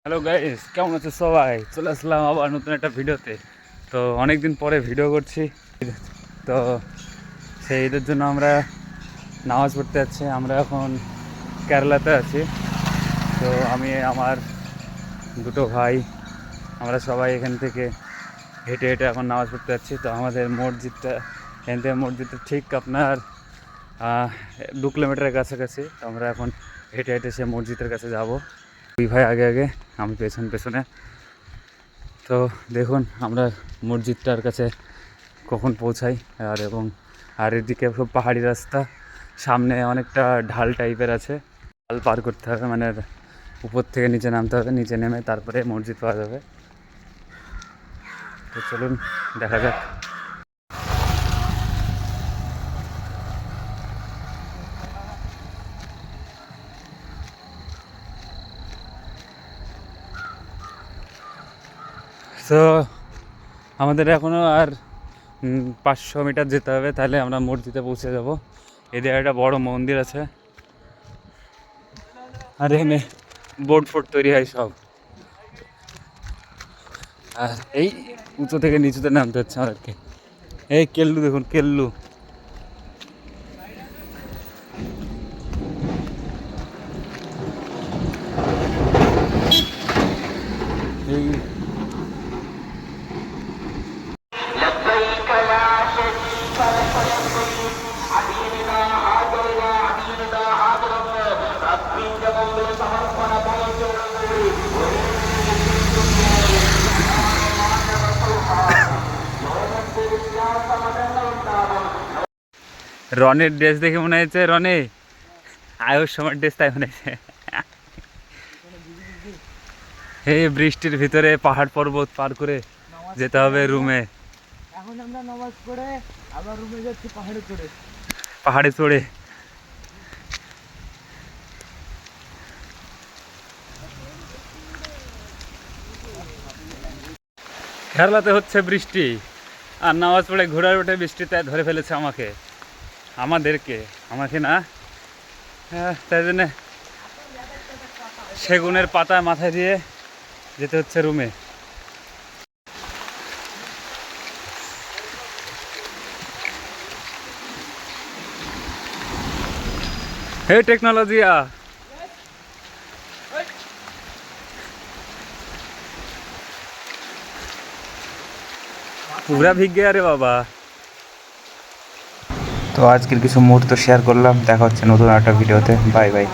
Hello guys, কেমন আছে সবাই? চলে আসলাম আবার নতুন একটা ভিডিওতে। তো অনেক দিন পরে ভিডিও করছি। তো সেই ঈদের জন্য আমরা নামাজ পড়তে যাচ্ছি। আমরা এখন কেরালাতে আছি। তো আমি আমার দুটো ভাই, আমরা সবাই এখান থেকে হেঁটে হেঁটে এখন নামাজ পড়তে যাচ্ছি। তো আমাদের মসজিদটা এখান থেকে মসজিদটা ঠিক আপনার 2 কিলোমিটারের কাছাকাছি। তো আমরা এখন হেঁটে হেঁটে সে মসজিদের কাছে যাব। দুই ভাই আগে আগে, আমি পেছনে। তো দেখুন আমরা মসজিদটার কাছে কখন পৌঁছাই। আর এদিকে খুব পাহাড়ি রাস্তা, সামনে অনেকটা ঢাল টাইপের আছে। ঢাল পার করতে হবে, মানে উপর থেকে নিচে নামতে হবে, নিচে নেমে তারপরে মসজিদ পাওয়া যাবে। তো চলুন দেখা যাক। তো আমাদের এখনও আর 500 মিটার যেতে হবে, তাহলে আমরা মসজিদে পৌঁছে যাব। এদিকে একটা বড় মন্দির আছে, আর এখানে বোর্ড ফোর্ড তৈরি হয় সব। আর এই উঁচু থেকে নিচুতে নামতে হচ্ছে আমাদেরকে। এই কেল্লু দেখুন, কেল্লু। এই রনের ড্রেস দেখে মনে হয়েছে রনে আয়ুষ সময় ড্রেস, তাই মনে হয়েছে। এই বৃষ্টির ভিতরে পাহাড় পর্বত পার করে যেতে হবে রুমে। এখন আমরা নামাজ পড়ে আবার রুমে যাচ্ছি পাহাড়ে চড়ে। কেরালাতে হচ্ছে বৃষ্টি, আর নামাজ পড়ে ঘোড়ার উঠে বৃষ্টিতে ধরে ফেলেছে আমাকে না। তাই জন্য সেগুনের পাতা মাথায় দিয়ে যেতে হচ্ছে রুমে। হে টেকনোলজিয়া, পুরা ভিগ গিয়া রে বাবা। তো আজকের কিছু মুহূর্ত শেয়ার করলাম, দেখা হচ্ছে নতুন একটা ভিডিওতে। Bye bye.